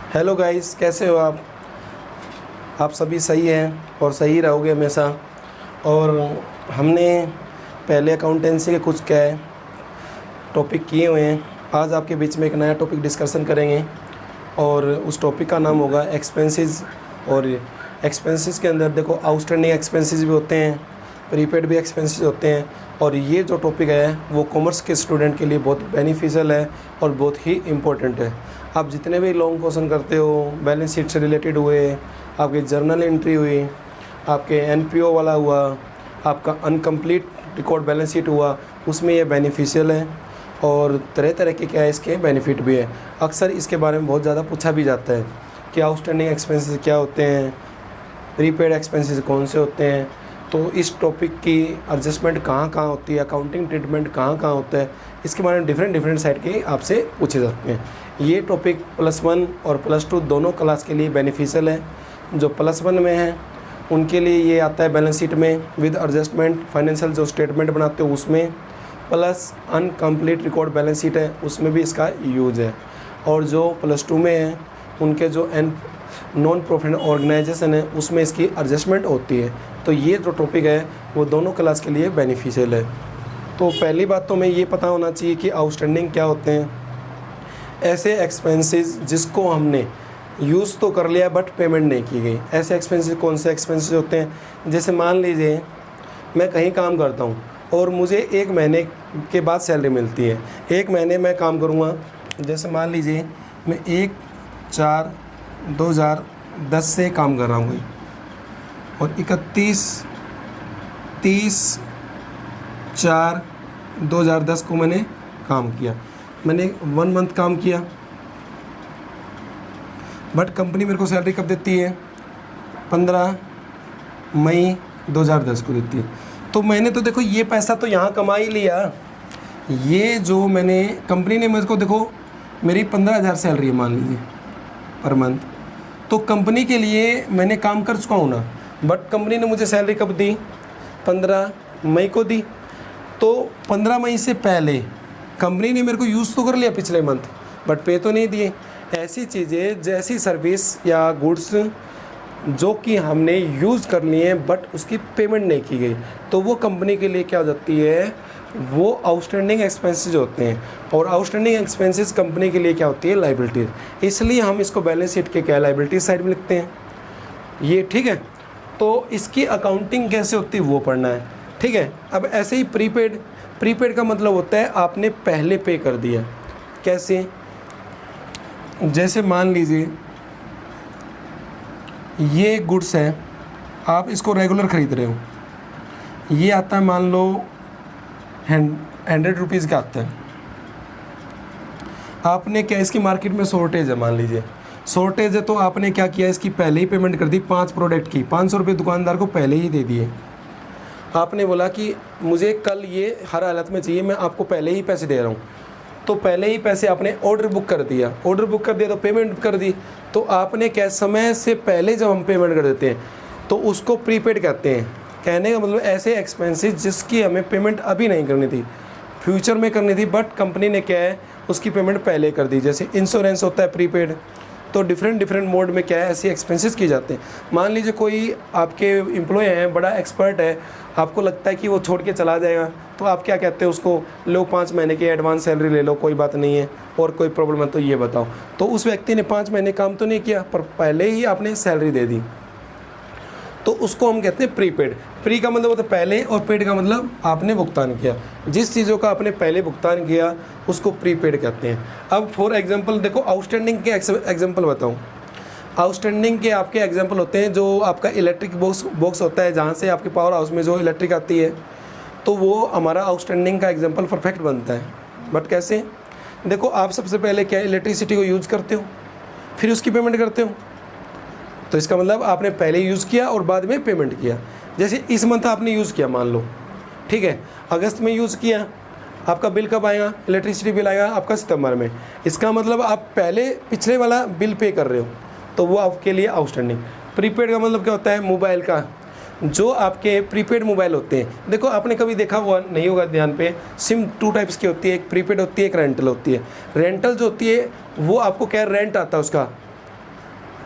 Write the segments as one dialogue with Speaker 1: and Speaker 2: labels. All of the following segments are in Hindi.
Speaker 1: हेलो गाइस, कैसे हो आप सभी सही हैं और सही रहोगे हमेशा। और हमने पहले अकाउंटेंसी के कुछ क्या है टॉपिक किए हुए हैं। आज आपके बीच में एक नया टॉपिक डिस्कशन करेंगे और उस टॉपिक का नाम होगा एक्सपेंसेस। और एक्सपेंसेस के अंदर देखो, आउटस्टैंडिंग एक्सपेंसेस भी होते हैं, प्रीपेड भी एक्सपेंसेस होते हैं। और ये जो टॉपिक है वो कॉमर्स के स्टूडेंट के लिए बहुत बेनिफिशियल है और बहुत ही इम्पोर्टेंट है। आप जितने भी लॉन्ग क्वेश्चन करते हो, बैलेंस शीट से रिलेटेड हुए, आपकी जर्नल एंट्री हुई, आपके एनपीओ वाला हुआ, आपका अनकम्प्लीट रिकॉर्ड बैलेंस शीट हुआ, उसमें ये बेनिफिशियल है। और तरह तरह के क्या है इसके बेनिफिट भी है। अक्सर इसके बारे में बहुत ज़्यादा पूछा भी जाता है कि आउटस्टैंडिंग एक्सपेंसेस क्या होते हैं, प्रीपेड एक्सपेंसेस कौन से होते हैं। तो इस टॉपिक की एडजस्टमेंट कहाँ कहाँ होती है, अकाउंटिंग ट्रीटमेंट कहाँ कहाँ होता है, इसके बारे में डिफरेंट साइड के आपसे पूछे जाते हैं। ये टॉपिक +1 और +2 दोनों क्लास के लिए बेनिफिशियल है। जो +1 में है उनके लिए ये आता है बैलेंस शीट में विद एडजस्टमेंट, फाइनेंशियल जो स्टेटमेंट बनाते हो उसमें, plus incomplete record balance sheet है उसमें भी इसका यूज है। और जो +2 में है उनके जो नॉन प्रॉफिट ऑर्गेनाइजेशन है उसमें इसकी एडजस्टमेंट होती है। तो ये जो टॉपिक है वो दोनों क्लास के लिए बेनिफिशियल है। तो पहली बात तो मैं ये पता होना चाहिए कि आउटस्टैंडिंग क्या होते हैं। ऐसे एक्सपेंसेस जिसको हमने यूज़ तो कर लिया बट पेमेंट नहीं की गई, ऐसे एक्सपेंसेस कौन से एक्सपेंसेस होते हैं। जैसे मान लीजिए मैं कहीं काम करता हूँ और मुझे 1 महीने के बाद सैलरी मिलती है। 1 महीने मैं काम करूँगा, जैसे मान लीजिए मैं 1/4/2010 से काम कर रहा हूँ और 31/30/4/2010 को मैंने काम किया। मैंने 1 मंथ काम किया, बट कंपनी मेरे को सैलरी कब देती है? 15 मई 2010 को देती है। तो मैंने तो देखो ये पैसा तो यहाँ कमा ही लिया। ये जो मैंने कंपनी ने मेरे को, देखो मेरी 15,000 सैलरी है मान लीजिए पर मंथ, तो कंपनी के लिए मैंने काम कर चुका हूँ ना। बट कंपनी ने मुझे सैलरी कब दी? 15 मई को दी। तो 15 मई से पहले कंपनी ने मेरे को यूज़ तो कर लिया पिछले मंथ, बट पे तो नहीं दिए। ऐसी चीज़ें, जैसी सर्विस या गुड्स जो कि हमने यूज़ कर लिए हैं बट उसकी पेमेंट नहीं की गई, तो वो कंपनी के लिए क्या हो जाती है? वो आउटस्टैंडिंग एक्सपेंसेस होते हैं। और आउटस्टैंडिंग एक्सपेंसेस कंपनी के लिए क्या होती है? लायबिलिटीज। इसलिए हम इसको बैलेंस शीट के क्या लायबिलिटी साइड में लिखते हैं। ये ठीक है। तो इसकी अकाउंटिंग कैसे होती है वो पढ़ना है, ठीक है। अब ऐसे ही प्रीपेड का मतलब होता है आपने पहले पे कर दिया। कैसे? जैसे मान लीजिए ये एक गुड्स है, आप इसको रेगुलर ख़रीद रहे हो, ये आता है मान लो 100 रुपीज़ का आता है। आपने क्या, इसकी मार्केट में शॉर्टेज है, मान लीजिए शॉर्टेज है, तो आपने क्या किया, इसकी पहले ही पेमेंट कर दी 5 प्रोडक्ट की। 500 रुपये दुकानदार को पहले ही दे दिए। आपने बोला कि मुझे कल ये हर हालत में चाहिए, मैं आपको पहले ही पैसे दे रहा हूँ। तो पहले ही पैसे आपने ऑर्डर बुक कर दिया, तो पेमेंट कर दी। तो आपने क्या, समय से पहले जब हम पेमेंट कर देते हैं तो उसको प्रीपेड कहते हैं। कहने का मतलब ऐसे एक्सपेंसेस जिसकी हमें पेमेंट अभी नहीं करनी थी, फ्यूचर में करनी थी, बट कंपनी ने क्या है उसकी पेमेंट पहले कर दी। जैसे इंश्योरेंस होता है प्रीपेड। तो डिफरेंट मोड में क्या है ऐसे एक्सपेंसेस किए जाते हैं। मान लीजिए कोई आपके एम्प्लॉय हैं, बड़ा एक्सपर्ट है, आपको लगता है कि वो छोड़ के चला जाएगा, तो आप क्या कहते हैं उसको, लो 5 महीने की एडवांस सैलरी ले लो, कोई बात नहीं है, और कोई प्रॉब्लम है तो ये बताओ। तो उस व्यक्ति ने 5 महीने काम तो नहीं किया पर पहले ही आपने सैलरी दे दी, तो उसको हम कहते हैं प्रीपेड। प्री का मतलब होता है पहले, और पेड का मतलब आपने भुगतान किया। जिस चीज़ों का आपने पहले भुगतान किया उसको प्रीपेड कहते हैं। अब फॉर एग्जांपल देखो, आउटस्टैंडिंग के एग्जांपल बताऊं। आउटस्टैंडिंग के आपके एग्जांपल होते हैं, जो आपका इलेक्ट्रिक बॉक्स होता है, जहाँ से आपके पावर हाउस में जो इलेक्ट्रिक आती है, तो वो हमारा आउटस्टैंडिंग का एग्जाम्पल परफेक्ट बनता है। बट कैसे? देखो, आप सबसे पहले क्या इलेक्ट्रिसिटी को यूज़ करते हो, फिर उसकी पेमेंट करते हो। तो इसका मतलब आपने पहले यूज़ किया और बाद में पेमेंट किया। जैसे इस मंथ आपने यूज़ किया, मान लो, ठीक है, अगस्त में यूज़ किया, आपका बिल कब आएगा? इलेक्ट्रिसिटी बिल आएगा आपका सितंबर में। इसका मतलब आप पहले पिछले वाला बिल पे कर रहे हो, तो वो आपके लिए आउटस्टैंडिंग। प्रीपेड का मतलब क्या होता है? मोबाइल का, जो आपके प्रीपेड मोबाइल होते हैं। देखो, आपने कभी देखा हुआ नहीं होगा, ध्यान पे, सिम 2 टाइप्स की होती है, एक प्रीपेड होती है, एक रेंटल होती है। रेंटल जो होती है वो आपको क्या, रेंट आता है उसका,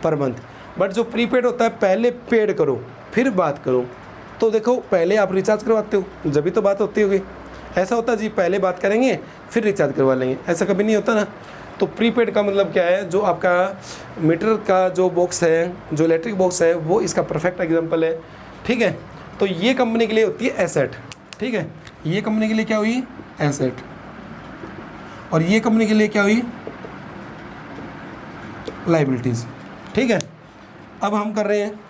Speaker 1: पर मंथ। बट जो प्रीपेड होता है पहले पेड करो फिर बात करो। तो देखो पहले आप रिचार्ज करवाते हो जब भी तो बात होती होगी। ऐसा होता है जी पहले बात करेंगे फिर रिचार्ज करवा लेंगे, ऐसा कभी नहीं होता ना। तो प्रीपेड का मतलब क्या है, जो आपका मीटर का जो बॉक्स है, जो इलेक्ट्रिक बॉक्स है, वो इसका परफेक्ट एग्जांपल है। ठीक है, तो ये कंपनी के लिए होती है एसेट। ठीक है, ये कंपनी के लिए क्या हुई, एसेट। और ये कंपनी के लिए क्या हुई, लाइबिलिटीज़। ठीक है, अब हम कर रहे हैं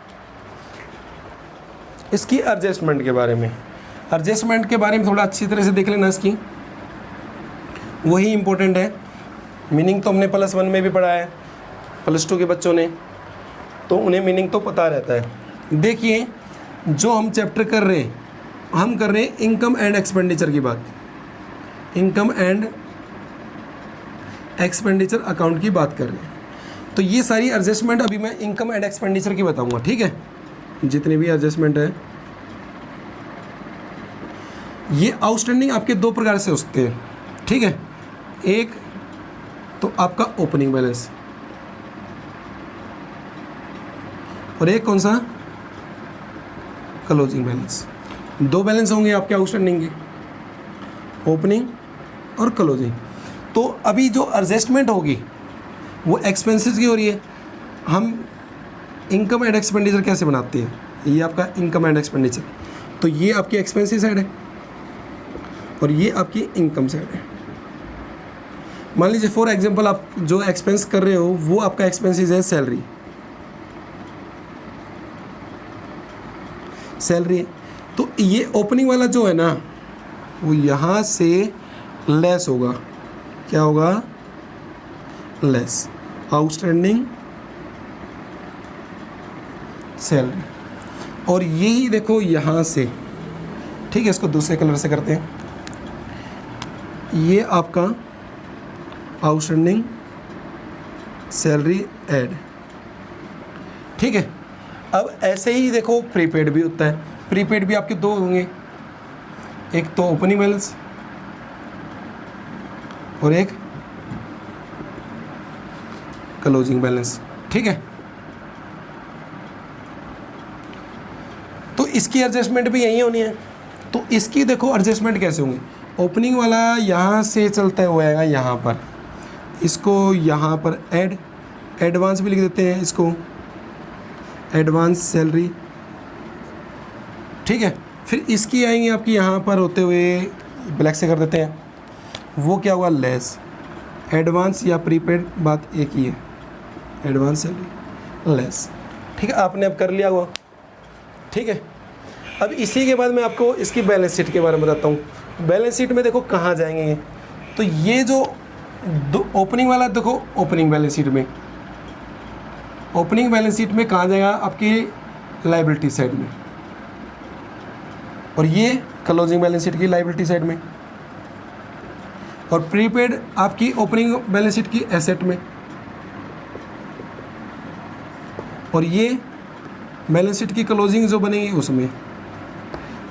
Speaker 1: इसकी एडजस्टमेंट के बारे में। एडजस्टमेंट के बारे में थोड़ा अच्छी तरह से देख लेना इसकी, वही इम्पोर्टेंट है। मीनिंग तो हमने +1 में भी पढ़ा है, +2 के बच्चों ने, तो उन्हें मीनिंग तो पता रहता है। देखिए जो हम चैप्टर कर रहे हैं, हम कर रहे हैं इनकम एंड एक्सपेंडिचर की बात, इनकम एंड एक्सपेंडिचर अकाउंट की बात कर रहे हैं। तो ये सारी एडजस्टमेंट अभी मैं इनकम एंड एक्सपेंडिचर की बताऊंगा। ठीक है, जितनी भी एडजस्टमेंट है, ये आउटस्टैंडिंग आपके 2 प्रकार से होते हैं। ठीक है, एक तो आपका ओपनिंग बैलेंस, और एक कौन सा, क्लोजिंग बैलेंस। 2 बैलेंस होंगे आपके आउटस्टैंडिंग के, ओपनिंग और क्लोजिंग। तो अभी जो एडजस्टमेंट होगी वो एक्सपेंसेस की हो रही है। हम इनकम एंड एक्सपेंडिचर कैसे बनाते हैं, ये आपका इनकम एंड एक्सपेंडिचर, तो ये आपकी एक्सपेंसिव साइड है और ये आपकी इनकम साइड है। मान लीजिए फॉर एग्जांपल आप जो एक्सपेंस कर रहे हो वो आपका एक्सपेंसेस है सैलरी, सैलरी। तो ये ओपनिंग वाला जो है ना वो यहाँ से लेस होगा, क्या होगा, लेस आउटस्टैंडिंग सैलरी। और यही देखो यहाँ से, ठीक है, इसको दूसरे कलर से करते हैं, ये आपका आउटस्टैंडिंग सैलरी ऐड। ठीक है, अब ऐसे ही देखो प्रीपेड भी होता है। प्रीपेड भी आपके 2 होंगे, एक तो ओपनिंग बैलेंस और एक क्लोजिंग बैलेंस। ठीक है, तो इसकी एडजस्टमेंट भी यही होनी है। तो इसकी देखो एडजस्टमेंट कैसे होंगी, ओपनिंग वाला यहाँ से चलता हुआ आएगा यहाँ पर, इसको यहाँ पर ऐड, एडवांस भी लिख देते हैं इसको, एडवांस सैलरी। ठीक है, फिर इसकी आएंगी आपकी यहाँ पर होते हुए, ब्लैक से कर देते हैं, वो क्या हुआ, लेस। एडवांस या प्रीपेड बात एक ही है, एडवांस सैलरी लेस। ठीक है, आपने अब कर लिया हुआ। ठीक है, अब इसी के बाद मैं आपको इसकी बैलेंस शीट के बारे में बताता हूँ। बैलेंस शीट में देखो कहाँ जाएंगे ये, तो ये जो ओपनिंग वाला देखो, ओपनिंग बैलेंस शीट में, ओपनिंग बैलेंस शीट में कहाँ जाएगा, आपकी लायबिलिटी साइड में, और ये क्लोजिंग बैलेंस शीट की लायबिलिटी साइड में, और प्रीपेड आपकी ओपनिंग बैलेंस शीट की एसेट में, और ये बैलेंस शीट की क्लोजिंग जो बनेगी उसमें।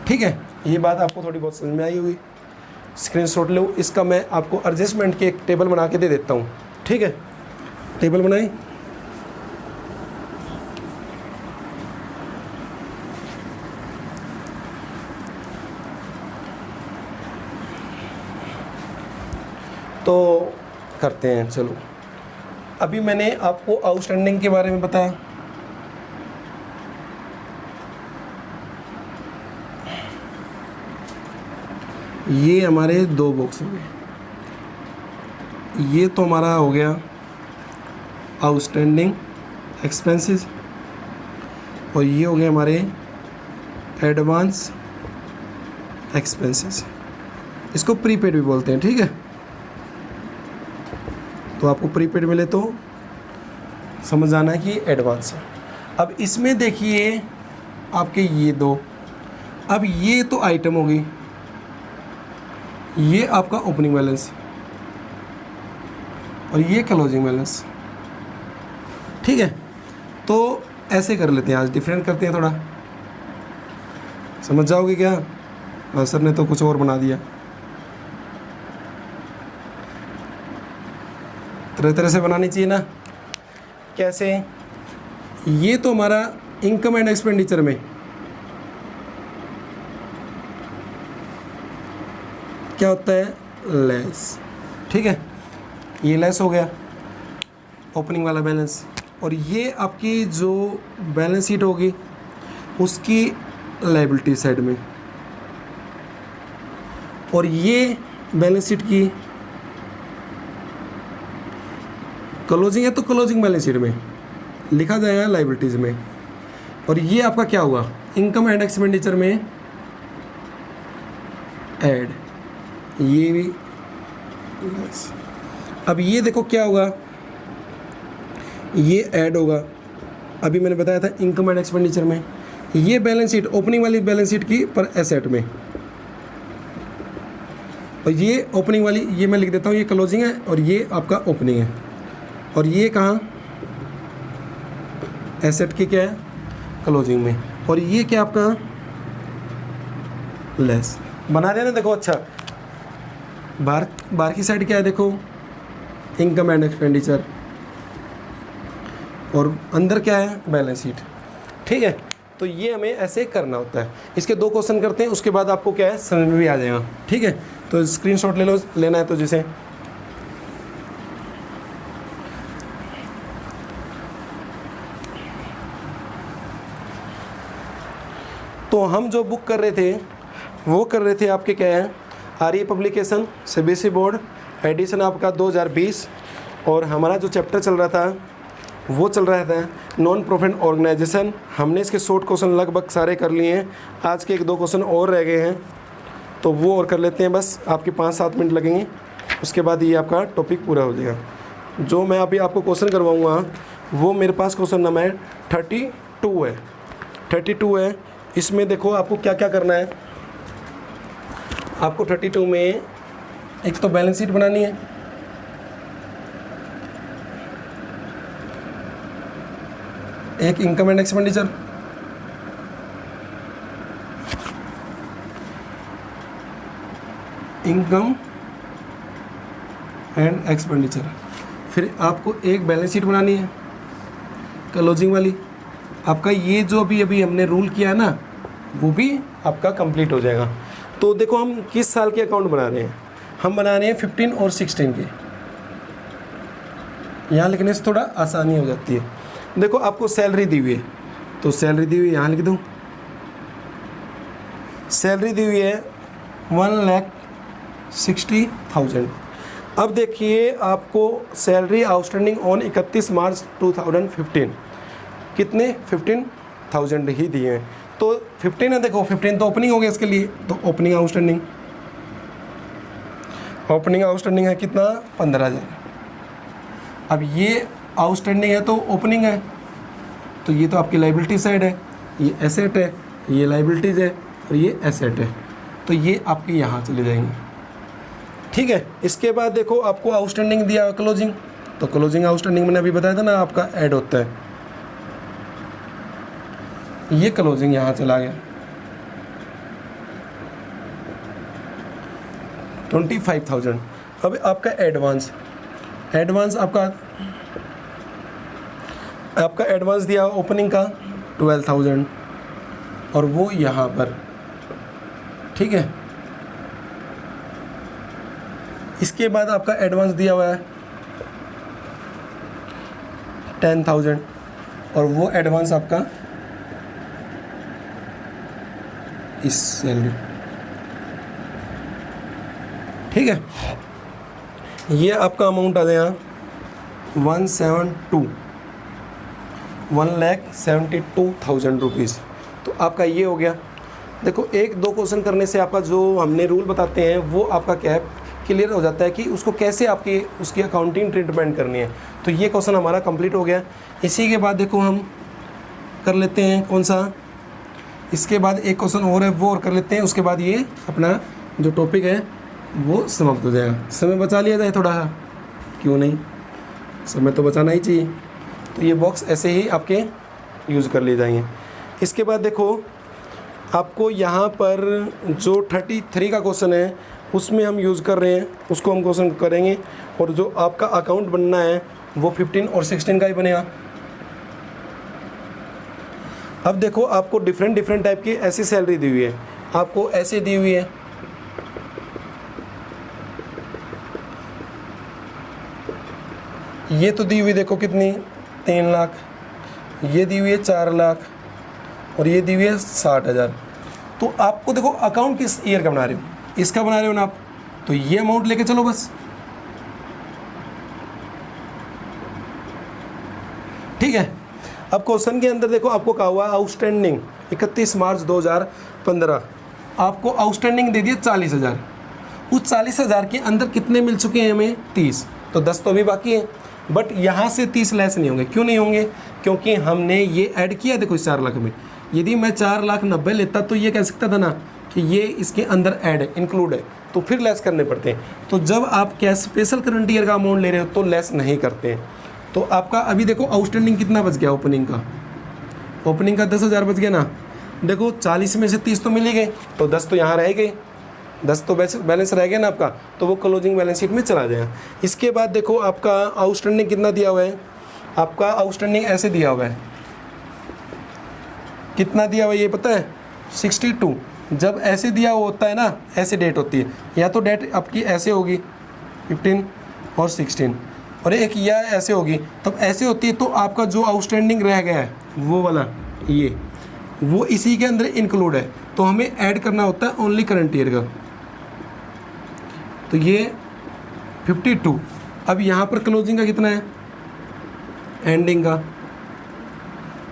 Speaker 1: ठीक है, ये बात आपको थोड़ी बहुत समझ में आई होगी, स्क्रीनशॉट लो इसका, मैं आपको एडजस्टमेंट के एक टेबल बना के दे देता हूँ। ठीक है, टेबल बनाई, तो करते हैं। चलो, अभी मैंने आपको आउटस्टैंडिंग के बारे में बताया, ये हमारे 2 बॉक्स हो गए, ये तो हमारा हो गया आउटस्टैंडिंग एक्सपेंसेस, और ये हो गए हमारे एडवांस एक्सपेंसेस, इसको प्रीपेड भी बोलते हैं। ठीक है, तो आपको प्रीपेड मिले तो समझ आना है कि एडवांस है। अब इसमें देखिए आपके ये 2, अब ये तो आइटम हो गई, ये आपका ओपनिंग बैलेंस और ये क्लोजिंग बैलेंस। ठीक है, तो ऐसे कर लेते हैं, आज डिफरेंट करते हैं थोड़ा, समझ जाओगे क्या। सर ने तो कुछ और बना दिया, तरह तरह से बनानी चाहिए ना। कैसे, ये तो हमारा इनकम एंड एक्सपेंडिचर में क्या होता है, लेस। ठीक है, ये लेस हो गया ओपनिंग वाला बैलेंस। और ये आपकी जो बैलेंस शीट होगी उसकी लायबिलिटी साइड में, और ये बैलेंस शीट की क्लोजिंग है तो क्लोजिंग बैलेंस शीट में लिखा जाएगा लायबिलिटीज़ में। और ये आपका क्या हुआ, इनकम एंड एक्सपेंडिचर में ऐड, ये भी। अब ये देखो क्या होगा, ये ऐड होगा। अभी मैंने बताया था इनकम एंड एक्सपेंडिचर में, ये बैलेंस शीट ओपनिंग वाली बैलेंस शीट की पर एसेट में, और ये ओपनिंग वाली ये मैं लिख देता हूँ, ये क्लोजिंग है और ये आपका ओपनिंग है। और ये कहाँ, एसेट की क्या है, क्लोजिंग में। और ये क्या आपका लेस बना देना। देखो अच्छा, बाहर की साइड क्या है, देखो इनकम एंड एक्सपेंडिचर, और अंदर क्या है, बैलेंस शीट। ठीक है, तो ये हमें ऐसे करना होता है। इसके 2 क्वेश्चन करते हैं, उसके बाद आपको क्या है, समझ में भी आ जाएगा। ठीक है, तो स्क्रीनशॉट ले लो, लेना है तो जिसे। तो हम जो बुक कर रहे थे वो कर रहे थे आपके क्या है, आर्य पब्लिकेशन सीबीएसई बोर्ड एडिशन आपका 2020, और हमारा जो चैप्टर चल रहा था वो चल रहा था नॉन प्रॉफिट ऑर्गेनाइजेशन। हमने इसके शॉर्ट क्वेश्चन लगभग सारे कर लिए हैं, आज के 1-2 क्वेश्चन और रह गए हैं, तो वो और कर लेते हैं। बस आपके 5-7 मिनट लगेंगे, उसके बाद ये आपका टॉपिक पूरा हो जाएगा। जो मैं अभी आपको क्वेश्चन करवाऊँगा वो मेरे पास क्वेश्चन नंबर 32 है। 32 है, इसमें देखो आपको क्या क्या करना है। आपको 32 में एक तो बैलेंस शीट बनानी है, एक income and expenditure, income and expenditure, फिर आपको एक बैलेंस शीट बनानी है क्लोजिंग वाली। आपका ये जो अभी हमने रूल किया है ना, वो भी आपका कंप्लीट हो जाएगा। तो देखो हम किस साल के अकाउंट बना रहे हैं, हम बना रहे हैं 15 और 16 के। यहाँ लिखने से थोड़ा आसानी हो जाती है। देखो आपको सैलरी दी हुई है, तो सैलरी दी हुई है, यहाँ लिख दूँ। सैलरी दी हुई है 1,60,000। अब देखिए आपको सैलरी आउटस्टैंडिंग ऑन 31 मार्च 2015 कितने, 15,000 ही दिए हैं। तो 15 है, देखो 15 तो ओपनिंग हो गया इसके लिए, तो ओपनिंग आउटस्टैंडिंग है कितना, 15,000। अब ये आउटस्टैंडिंग है तो ओपनिंग है, तो ये तो आपकी लायबिलिटी साइड है, ये एसेट है, ये लायबिलिटीज़ है और ये एसेट है, तो ये आपके यहाँ चले जाएंगे। ठीक है, इसके बाद देखो आपको आउटस्टैंडिंग दिया क्लोजिंग, तो क्लोजिंग आउटस्टैंडिंग मैंने अभी बताया था ना आपका ऐड होता है, ये क्लोजिंग यहाँ चला गया 25,000। अब आपका एडवांस आपका एडवांस दिया ओपनिंग का 12,000, और वो यहाँ पर। ठीक है, इसके बाद आपका एडवांस दिया हुआ है 10,000, और वो एडवांस आपका इस सैलरी। ठीक है, ये आपका अमाउंट आ जाएगा 1,72,000 रुपीज़। तो आपका ये हो गया। देखो 1-2 क्वेश्चन करने से आपका जो हमने रूल बताते हैं वो आपका क्या है, क्लियर हो जाता है कि उसको कैसे आपकी उसकी अकाउंटिंग ट्रीटमेंट करनी है। तो ये क्वेश्चन हमारा कंप्लीट हो गया। इसी के बाद देखो हम कर लेते हैं कौन सा, इसके बाद एक क्वेश्चन और है वो और कर लेते हैं, उसके बाद ये अपना जो टॉपिक है वो समाप्त हो जाएगा। समय बचा लिया जाए थोड़ा सा, क्यों नहीं, समय तो बचाना ही चाहिए। तो ये बॉक्स ऐसे ही आपके यूज़ कर लिए जाएंगे। इसके बाद देखो आपको यहाँ पर जो 33 का क्वेश्चन है उसमें हम यूज़ कर रहे हैं, उसको हम क्वेश्चन करेंगे। और जो आपका अकाउंट बनना है वो 15 और 16 का ही बनेगा। अब देखो आपको डिफरेंट डिफरेंट टाइप की ऐसी सैलरी दी हुई है, आपको ऐसे दी हुई है, ये तो दी हुई देखो कितनी 3 लाख, ये दी हुई है 4 लाख और ये दी हुई है 60,000। तो आपको देखो अकाउंट किस ईयर का बना रहे हो, इसका बना रहे हो ना आप, तो ये अमाउंट लेके चलो बस, ठीक है। अब क्वेश्चन के अंदर देखो आपको कहा हुआ आउटस्टैंडिंग 31 मार्च 2015, आपको आउटस्टैंडिंग दे दिया 40,000। उस 40,000 के अंदर कितने मिल चुके हैं हमें 30, तो 10 तो अभी बाकी है, बट यहाँ से 30 लेस नहीं होंगे। क्यों नहीं होंगे? क्योंकि हमने ये ऐड किया देखो इस 4 लाख में। यदि मैं 4,90,000 लेता तो ये कह सकता था ना कि ये इसके अंदर ऐड है, इंक्लूड है, तो फिर लेस करने पड़ते हैं। तो जब आप क्या स्पेशल करंट ईयर का अमाउंट ले रहे हो तो लेस नहीं करते हैं। तो आपका अभी देखो आउटस्टैंडिंग कितना बच गया ओपनिंग का 10,000 बच गया ना। देखो 40 में से 30 तो मिल ही गए, तो 10 तो यहाँ रह गए, 10 तो बैलेंस रह गया ना आपका, तो वो क्लोजिंग बैलेंस शीट में चला जाएगा। इसके बाद देखो आपका आउटस्टैंडिंग कितना दिया हुआ है, आपका आउटस्टैंडिंग ऐसे दिया हुआ है, कितना दिया हुआ है ये पता है 62। जब ऐसे दिया हुआ होता है ना, ऐसे डेट होती है, या तो डेट आपकी ऐसे होगी 15 और 16, और एक या ऐसे होगी, तब ऐसे होती है। तो आपका जो आउटस्टैंडिंग रह गया है वो वाला, ये वो इसी के अंदर इंक्लूड है, तो हमें ऐड करना होता है ओनली करंट ईयर का। तो ये 52। अब यहाँ पर क्लोजिंग का कितना है, एंडिंग का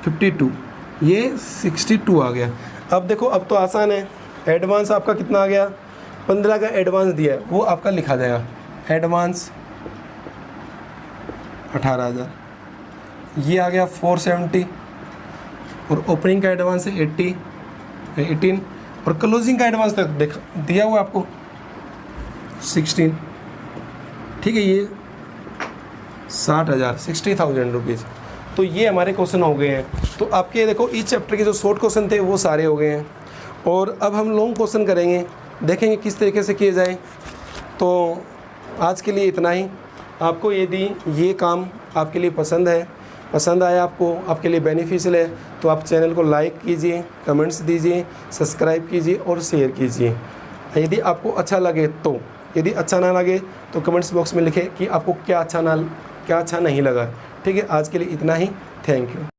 Speaker 1: 52, ये 62 आ गया। अब देखो अब तो आसान है, एडवांस आपका कितना आ गया, 15 का एडवांस दिया है, वो आपका लिखा जाएगा एडवांस 18,000, ये आ गया 470, और ओपनिंग का एडवांस है 18, और क्लोजिंग का एडवांस तक दिया हुआ आपको 16, ठीक है, ये 60,000 60,000 रुपीज़। तो ये हमारे क्वेश्चन हो गए हैं। तो आपके देखो इस चैप्टर के जो शॉर्ट क्वेश्चन थे वो सारे हो गए हैं, और अब हम लॉन्ग क्वेश्चन करेंगे, देखेंगे किस तरीके से किए जाए। तो आज के लिए इतना ही। आपको यदि ये काम आपके लिए पसंद आया, आपके लिए बेनिफिशियल है, तो आप चैनल को लाइक कीजिए, कमेंट्स दीजिए, सब्सक्राइब कीजिए और शेयर कीजिए। यदि आपको अच्छा लगे तो, यदि अच्छा ना लगे तो कमेंट्स बॉक्स में लिखें कि आपको क्या अच्छा नहीं लगा। ठीक है, आज के लिए इतना ही। Thank you.